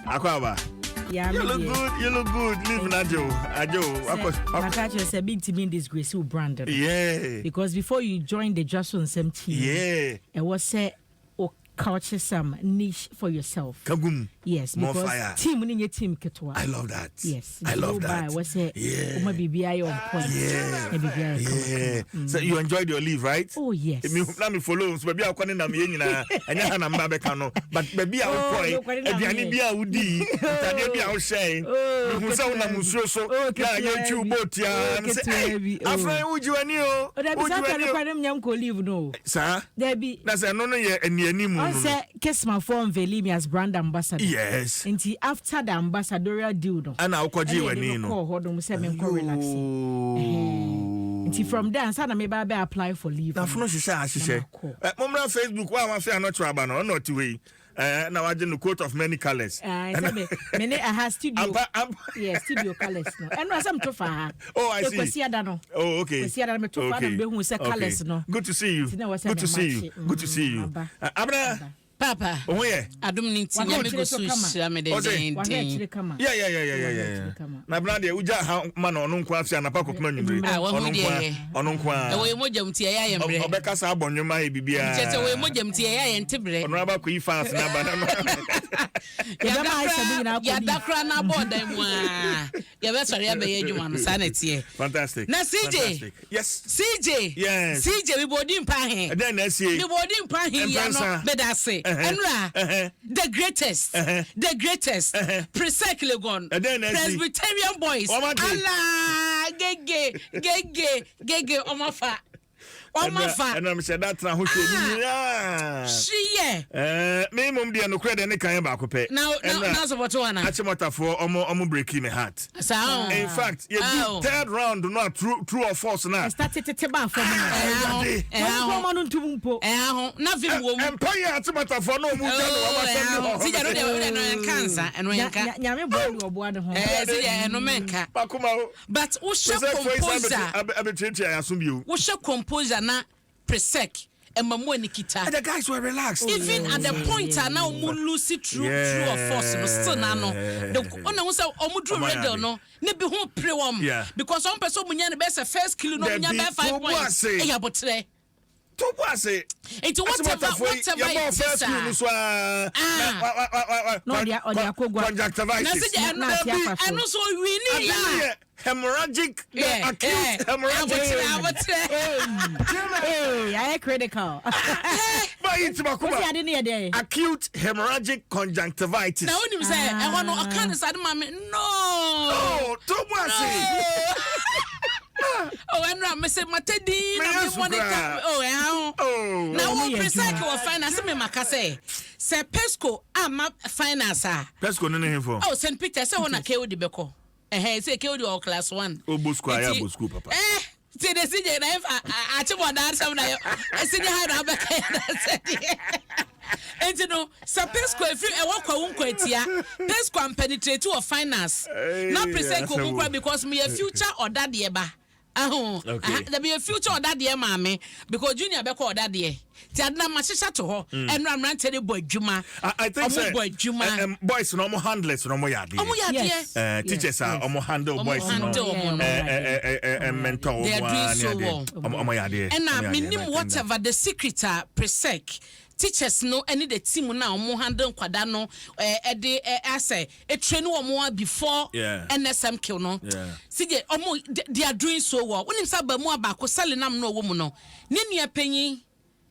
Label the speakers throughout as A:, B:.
A: Akwaba.
B: Yeah,
A: you look good. Live Ajo.
B: My catcher is a big team in this grace brand.
A: Yeah.
B: Because before you joined the Dwaso Nsem team, it was a culture some niche for yourself.
A: Kagum.
B: Yes,
A: more
B: because
A: fire.
B: Team winning your team ketwa.
A: I love that.
B: Yes,
A: I love that.
B: Was it?
A: Yeah.
B: BBI on point.
A: Yeah. So you enjoyed your leave, right?
B: Oh yes.
A: Let me follow. So baby, I can't na me nyina. Anya na mba be kano. But baby, I will point. Aduani bia udi. Tade bia wo share. Hu say una musuo so. Na ye twu boat ya. Afra ujiwani o.
B: Ujiwani o. Kwani mnyam ko leave no.
A: Sir.
B: Debi.
A: Na say no no ye eniani mu.
B: I say kiss my phone veli me as brand ambassador.
A: Yes.
B: Until after the ambassadorial deal no.
A: Ana ukoji wani no.
B: Call hodom say me ko relax. Until from there answer na me ba apply for leave.
A: Na funo hihye. Momra Facebook wa ma fe no traba no not way. Na waje no coat of many colors.
B: I have studio. Yeah, studio colors no. And no some tofa.
A: Oh, I see. Oh, okay.
B: Kwesi ada me tofa na be hu say colors no.
A: Good to see you. Good to see you. Good to see you. Abra
C: Papa.
A: Oh yeah.
C: Adom Nsem me go so shira me den.
B: Yeah.
A: Na brand e uja ha ma no no nkwa afia na pa kokoma nwumre. Ono nkwa.
C: E we mojam tie ya yembre.
A: Obeka sa abonwuma e bibia.
C: Chete we mojam tie ya yentebre.
A: Ono aba ko ifans na ba na.
C: Ya dakra na boda mu a. Ya be sori abe ye adwuma no sanetie.
A: Fantastic.
C: Na CJ.
A: Yes.
C: CJ.
A: Yes.
C: CJ we bodi mpa he.
A: Then na sie.
C: We bodi mpa he ya no bedase. Enra, the greatest, Presec Legon, Presbyterian boys, Allah, gege, Omafa.
A: And I'm said that now who
C: she
A: me mum dia no credit ne kan ba ko pe.
C: Now support one.
A: Achimota for omo breaking my heart. In fact, you do third round not true or false now.
B: Started to teba for me.
C: Na vim wo.
A: Empire achimota for no mu no
C: see ya no cancer and when ka.
B: Nyame bo obo de ho.
C: See ya no menka. But wo she composer. Wo she composer na Presec and Mamu Nikita.
A: And the guys were relaxed.
C: Even at the point now Mulusi true or false no still no. The one who say omudru radio no ne be ho pre wom because one person munya ne be say first kill no munya be 5 points. E ya botre.
A: Topase.
C: It's whatever
A: conjunctivitis.
C: And also we need
A: hemorrhagic acute hemorrhagic.
B: I critical.
A: Acute hemorrhagic conjunctivitis.
C: Now when you say I want to account this no.
A: Topase.
C: Oh, and I'm saying, Matedi, now one Presec or finance me, Macase. Say Pesco, I'm a financer.
A: Pesco, no name for.
C: Oh, St. Peter, so on a KO de Beco. And say KO all class 1.
A: Oh, Busco, Papa.
C: See the CJ, I took one answer. I said, and you know, Pesco, if you walk on Quetia, Pesco and penetrate to a finance. Not Presec because me a future or daddy eba. There be a future or daddy mammy because Junior Beco or daddy. Tiadna Masha to her and run tell the boy Juma.
A: I think so.
C: Boy Juma.
A: Boys no more handlers no more yard. Teachers are more handle boys and mentor.
C: They are doing so well. And I mean whatever the secret are Presec. Teachers no any the team now mo handle kwada no say a train more before NSM kill no see they are doing so well when him say ba mu aba ko salinam no wo mu no ne nua panyin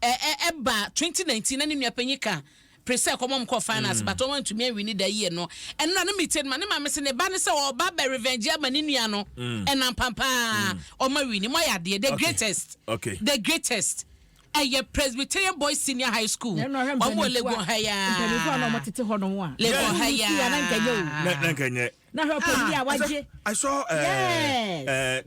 C: eba 2019 na ne nua panyin ka Presec come call finance but I want to me we need a year no and na me tell man ma say ne ba ne say o ba be revenge ama ne nua no and am papa o ma wini mo ya de the greatest the greatest a Presbyterian Boys Senior High School. Omo Lego Haya. Lego Haya.
A: I saw I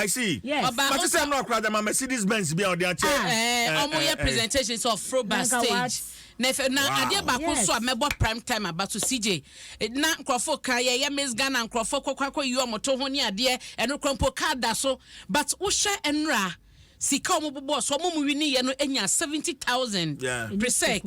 A: see.
B: Yes.
A: But you say I'm not crowd. My Mercedes Benz be on their chair.
C: Omo presentations of Froba stage. Na ade ba ko so amebo prime time about to CJ na nkrofo kan ye Miss Ghana nkrofo kwakwa yi omoto ho ni ade eno krompo kada so but wo hwe enra sika omo bobo so omo wini ye no enya 70,000 presec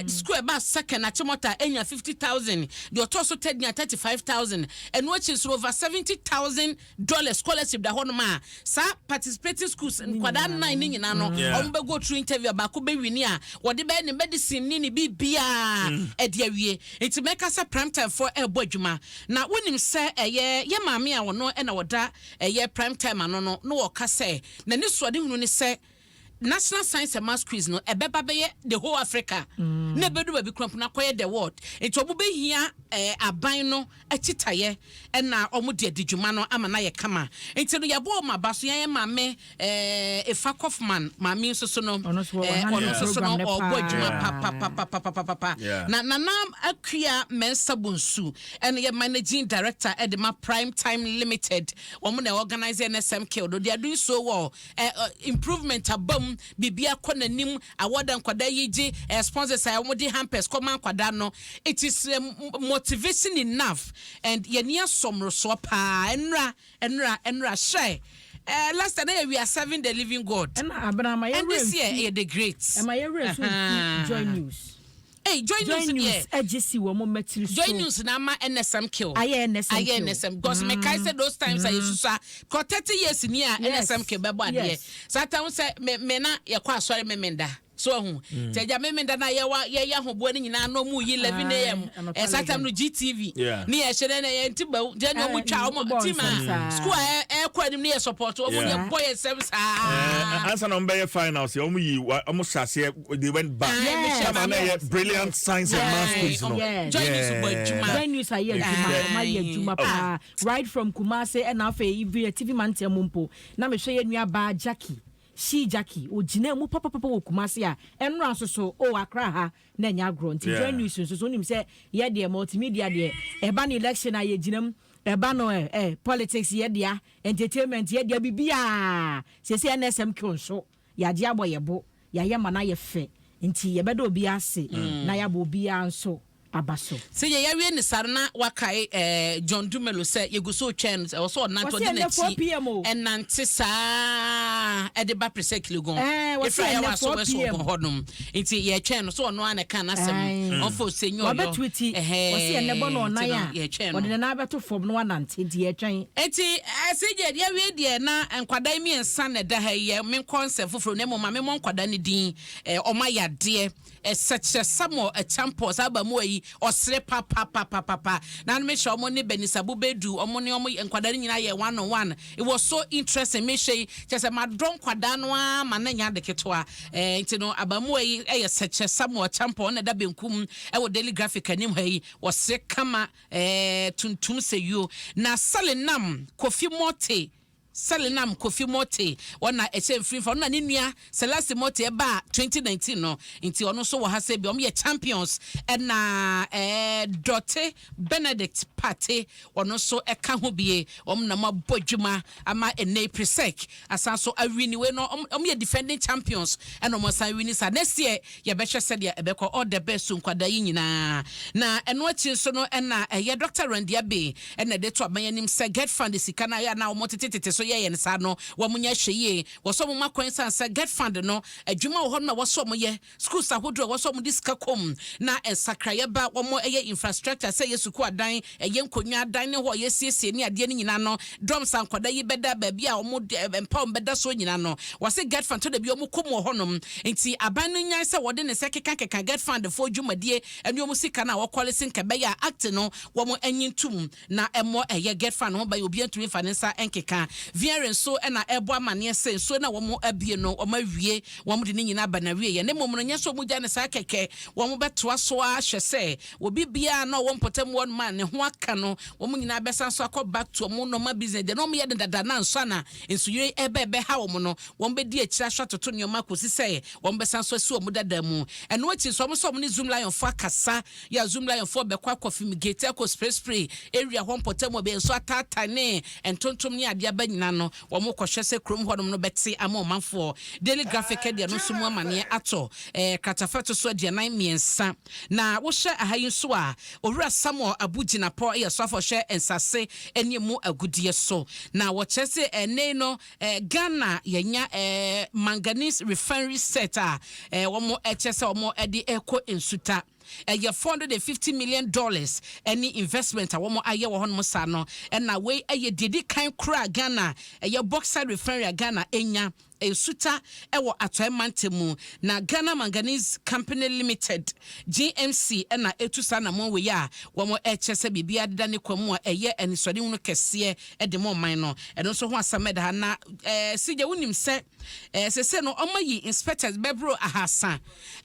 C: square ba second achimota enya 50,000 the otoso ted nya 35,000 and which is over $70,000 scholarship da hono ma sa participating schools kwada 9 ni nyina no omo be go through interview ba ko be wini a wode be ne medicine ni bibia e de awie it make us a prime time for ebo adwuma na wonim se ye maame a wono e na woda ye prime time ano no wo ka se na ni so de hunu ni se National Science and Maths quiz no ebeba be the whole Africa na bedu ba bi kramp na koye the world enti obu be hia aban no achitaye na omu de adwuma no ama na ye kama enti no yabo ma baso yan maame Efa Kaufman maame so no ono so no obo adwuma pa na akua mensabunsu and ye managing director Edema Prime Time Limited omu na organize NSMK do they are doing so well improvement abom bibia konanim awoda nkwada yiji sponsors I wodi hampers come nkwada no it is motivation enough and yenia somro so pa enra share last time we are serving the living God and this year the great
B: am I join news.
C: Hey, join news.
B: AGC wo mo metri so.
C: Join news na ma NSM kill.
B: Aye NSM.
C: Because me kai say those times I used to say 30 years ni a NSM kill bebo ade. Satan say me na ye kwa asore me menda. So hu. Teja me menda na ye hobo ni nyina no mu 11 am. Satan no GTV. Ni ye hye na ye ntiba je no mu twa o team school kwa ni ye support o mu ye boy service
A: answer no be finals ye o mu yi o mu shase they went back. Brilliant science and maths quiz no.
B: Join news aye adwuma pa right from Kumasi and afa TV man tempo na me hwe ye nua ba Jackie she Jackie ogina mu papa wo Kumasi a enra so o Accra ha na nya agro nti join news so nim say ye de multimedia de eba na election aye ginam eba no politics ye dia entertainment ye dia bibia se NSM konso ya dia boyebo ya ye mana ye fe nti ye bedo obi ase na ya bo obi anso abaso
C: se ye yawie ni sarna wakai John Dumelo se yeguso chen so na to de na ti enante sa edeba presec legon if I was so hodum nti ye chen so no an kan asem ofo senyo yo
B: o se enebo no na ya o de na abeto fom no anante nti ye twen
C: nti se je yawie de na enkwada mi ensa na da ha ye men concept foforo na mo ma me mon kwada ne din o ma yade such a samo a champos abamu yi osre papa na me sure omo ne benisabu bedu omo ne omo enkwada nyina ye 1-on-1 it was so interesting me shey chese ma don kwada no ma na nya de keto nti no abamu yi such a samo a champo na da benkum wo daily graphic anim ha yi osre kama tuntum seyo na salenam Kofi Mote ona eche free for na nua Celeste Mote eba 2019 no nti ono so wo ha se bi ye champions na Dote Benedict Pate ono so eka ho bie na mabodwuma ama ene presec asanso awini we no ye defending champions mo san wini sa next year ye be hwe se de ebeko all the best nkwada yi nyina na eno achi so no na ye Dr. Randia Bay na de to abanyanim se get fund sika na ya na omo tetete so ye nsa no wo munya hweye wo so mo makwan sansa get fund no adwuma wo ho na wo so mo ye schools ahodo wo so mo diska kom na ensakraye ba wo mo eye infrastructure say yesuku adan eye nkonwa adan ne ho ye siesie ni ade ni nyina no drums ankwada yi beda ba bia wo mo empower beda so nyina no wo say get fund to da bi wo mo kom wo honom enti aban no nya say wo de ne sekeka get fund for dwumadie enu wo sika na wo kwalisi nka be ya act no wo mo anyintum na emo eye get fund ho ba obi antumi fa ne sa enkeka viewing so na ebo amane se so na wo mo abie no o mawie wo mo de nyina ba na wie ye ne mo mo nya so mu gya ne sa keke wo mo betoa so a hwe se obi bia na wo mpotam one man ne ho aka no wo mo nyina besan so akọ back to mo no ma business de no mo ye dada na nso na enso yire ebe ha wo mo no wo be di akira hwa toto ne ma kosi se wo besan so si wo mo dada mu eno achi so mo ne Zoom Lion for akasa ya Zoom Lion for be kwa coffee migate ko spray area ho mpotam be enso atata ne entontom ne ade aba nyina nyina no wo mo kwohwe se krom hodom no beti ama omanfo Daily Graphic dia no sumu amane ato katafeto so dia 9 miensa na wo hye ahayi so a owura Samuel Abugina po ye so afo hye ensase enimu agudie so na wo chese ene no Ghana yenya manganese refinery set a wo mo chese wo mo edi eko ensuta $450 million any investment a womo aye wo hono sa no na we aye didi kan kura Ghana bauxite refinery Ghana enya suta ewo atoy mantemu na Ghana Manganese Company Limited GMC na etusa na mo we ya womo chese bibia deda ne kwamu a enisode hunu kese de mo man no eno so ho asameda ha na sije wonim se sese no omayi inspectors bebro ahasa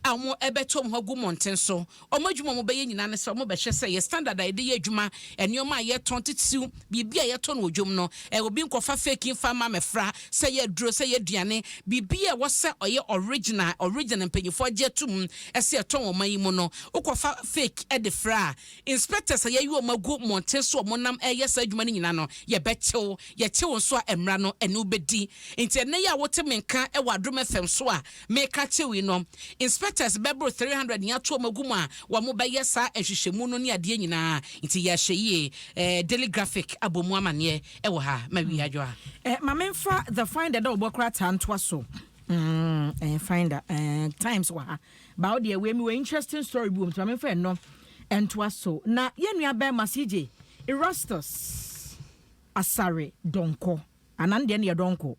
C: amo ebetom ho gu monten so omadwuma mo beye nyina ne se mo be hye se ye standard ide ye adwuma enioma ye 22 bibia ye to no odwum no obi nkofa fake infama mefra se ye duro se ye duane bibia wo se oye original mpanyifo jetum ese eton wo mayi mu no ukofa fake edefra inspectors ye yi o magu monten so mo nam ye sa adwuma ne nyina no ye bechew ye chew so a emra no ene ubedi nti ne ya wote menka e wadrom fm so a meka chewi no inspectors bebro 300 ya to magu mu a wo mo beye sa ehwehwemu no ne ade nyina nti ya hye Daily Graphic abomu amane e wo ha ma wi adwo ha
B: mamemfa the finder da obokra tanto so finder times wa ba the we me interesting story boom to mamemfa no ento so na yenua ba masije Erastus Asare Donko anande ne Donko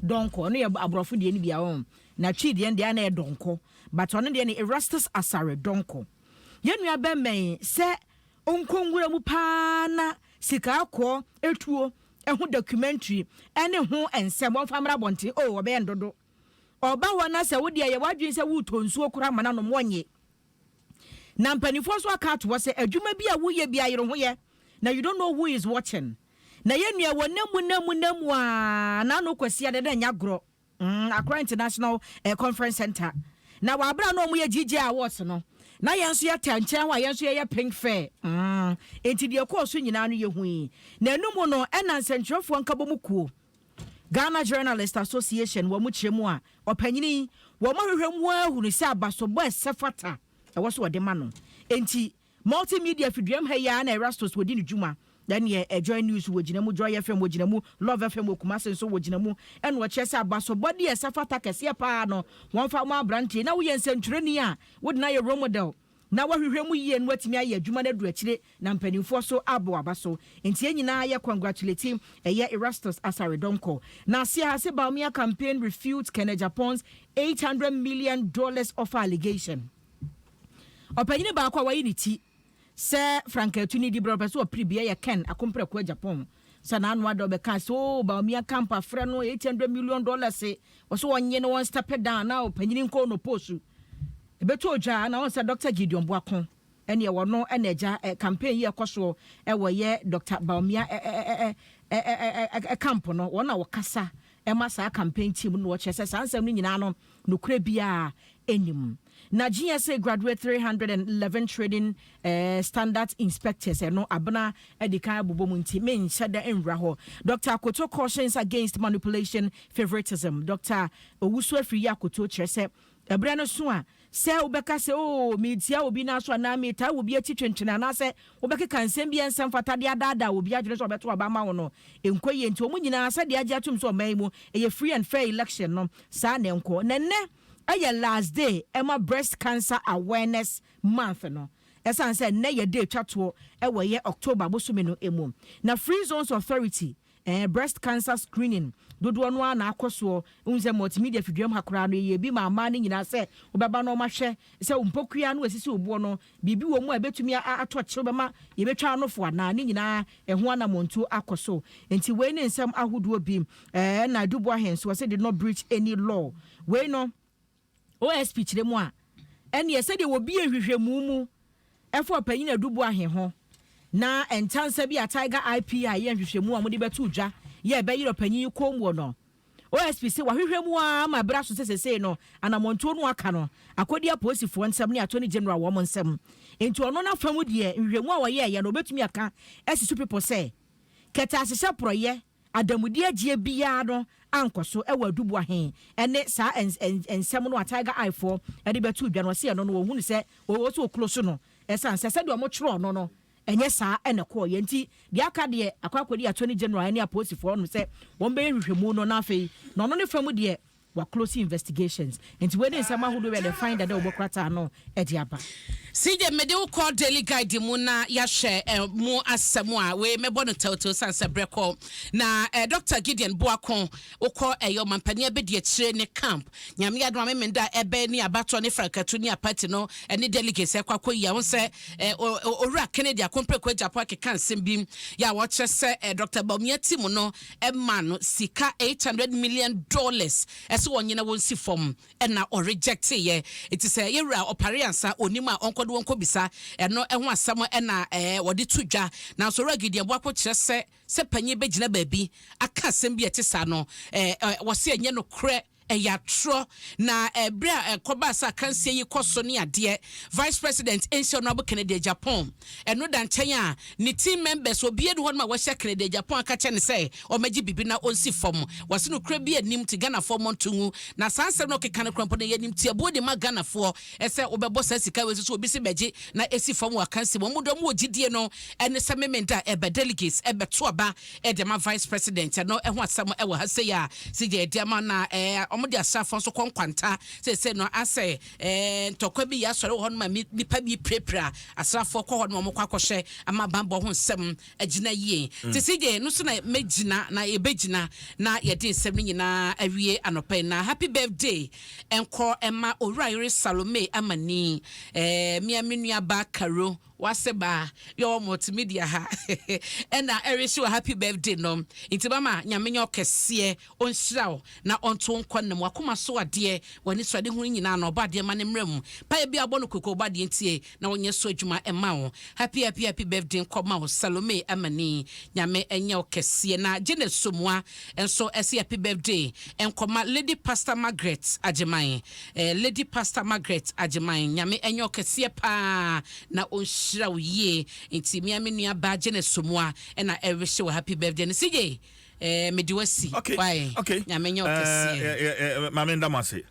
B: Donko no ye abrofo de ni bia won na twi de na ye Donko but on de ne Erastus Asare Donko yenua ba men se onkongura mu pa na sika akọ etuo ehu documentary ene ho ensem won famra bonte obe endodo oba wona se wodi ye wadwen se wutonsuo kura mana no monye na mpanifo so aka to se adwuma bi a woye bi ayero ho ye na you don't know who is watching na yenua wonamu na no kwasi de nya gro Accra International Conference Center na wabra no mo ye GG Awards no na yenso ya tanchen wa yenso ya pink fair enti de course nyina no ye hui na enumu no ena nsentwerefo nkabomu kuo Ghana Journalist Association wo mu kyeremu a opanyini wo mo hwehwemu ahunu se abasobo esefata e wo so de ma no enti multimedia fiduam ha ya na Erastus wodi ne dwuma then ye Joy News wo ginamu Joy FM wo ginamu Love FM wo Kumase so wo ginamu en wo kyerese abasobo de esefata kese pa no won fa ma branche na wo ye nsentwereni a wo de na ye role model na wahwehwemu yie no watimi aye adwuma na duakire na mpanimfo so abo abaso enti enyina ye congratulate Erastus Asare Donko na se Baumia campaign refutes Kenya Japan's $800 million offer allegation opanyine ba kwa wayi ni ti se Franka Tuni di bro so pribia ye Ken akompre kwa Japan sana anu ado be ka so Baumia camp afre no $800 million se so wonye no one step down na opanyine nko no posu beto oja na won say Dr. Gideon Boakon ene ye wono eneja campaign ye koso e wo ye Dr. Baumia camp no wona wo kasa e ma sa campaign team no wo chese sansem no nyina no nokure bia enim na GSA graduate 311 trading standard inspectors no abna edikan bobomu nti men shada enra ho Dr. Akoto cautions against manipulation favoritism Dr. Owusu Afiri Akoto chese ebra no so a se obeka se media obi na so na meta obi atitwentwena na se obeka kansem bia nsem fata de adada obi adwene so obeto aba ma wo no enkoye nti omunyina se de agye atum so oman mu eye free and fair election no sa na enko nenne aye last day Emma breast cancer awareness month no esan se ne ye day twato e wo ye October bosumi no emu na Free Zones Authority breast cancer screening dodo no na akoso unze multimedia fiduam hakora no ye bi ma ni nyina se obeba no mahwe se umpokua no asisi obuo no bibi wo mu abetumi ato kire bema ye betwa anofo na ni nyina eho ana montu akoso enti we ne nsem ahodo bi na dubo ahenso se did not breach any law we no OSP kire mu a ene ye se de wo bi ehwehwemu mu efo panyin dubo ahen ho na entansa bi a Tiger IPI ye nhwehwemu a mode betu dwa ye be yiro panyin komwo no OSP se wahwehwemu a ma bra so sesese no anamonto no aka no akodi aposifo nsem ne attorney general wo mo nsem enti ono na famu de nhwehwemu a wo ye no betumi aka esi super people say keta asese proye adamudi agye biya no ankoso e wadubu ahen ene sa ensem no Tiger Eye for e de betu dwa no se no wo hunu se wo so close no esan se de mo twro no enye saa ene ko ye nti de aka de akwakodi attorney general ene aposifo no se won be hwehwemu no na afei no no ne famu de wa close investigations nti we dey nsema hodo we dey find that obokrata no e de aba
C: CJ medical call daily guide mu na ya share mu asemu a we mebo no total sanse breko na Dr. Gideon Boakon ukọ eyo mampani abedi akire ne camp nyame adoma memenda ebe ni abato ne frankatu ni apati no ene delegates akwakoyi won se owura Kennedy akomprekwa Japan kekan sembim ya wo kire se Dr. Bawumia team no emma no sika $800 million ese wonyina wonsi form na o reject ye it is yewura opariansa onima kodo won kobisa eno eho asamo na wode tudwa na so Gideon Boakon kire se panye begina baabi aka asem bi etisa no wo se enye no kre yatro na bra koba sa kanse yi koso ne ade vice president Ensio no Kennedy Japan eno dan chen a ni team members obi edu ho ma wo hye Kennedy Japan aka che ne say o magi bibi na onsi fom wase no kra bi anim ti Ghana fo montungu na sanse no keka ne krampo ne yanim ti abodi ma Ghana fo ese obebo sa sika we so obi se beje na esi fom wa kanse mo mudo mo ogidie no ene se mementa ebe delegates ebe to aba e de ma vice president no eho asam e wo ha se ya sije de ma na omode asafo so konkwanta se no ase ntokwa bi ya sore ho no ma nipa bi prepra asafo ko ho no mo kwakohye ama bambo ho nsem agina yie te sije no so na megina na ebegina na ye de nsem nyina awie anope na happy birthday enko ema Owura Salome amani mia menua ba Karo waseba yo multimedia ha ena erishi happy birthday no intibama nyamenyo kese onhyirawo na onto nkonnam akoma so ade wani so ade hu nyina na obade ma ne mrem pa bia bono koko obade ntie na wonye so adwuma ema wo happy birthday nkoma wo Salome amani nyame enye kese na jene somwa enso ese happy birthday enkoma Lady Pastor Margaret Ajeman Lady Pastor Margaret Ajeman nyame enye kese pa na shira ye inti mi amenu ba jene somwa na erishe wa happy birthday ne CJ mediwasi
A: okay
C: nyamenyo kesi
A: mamenda mase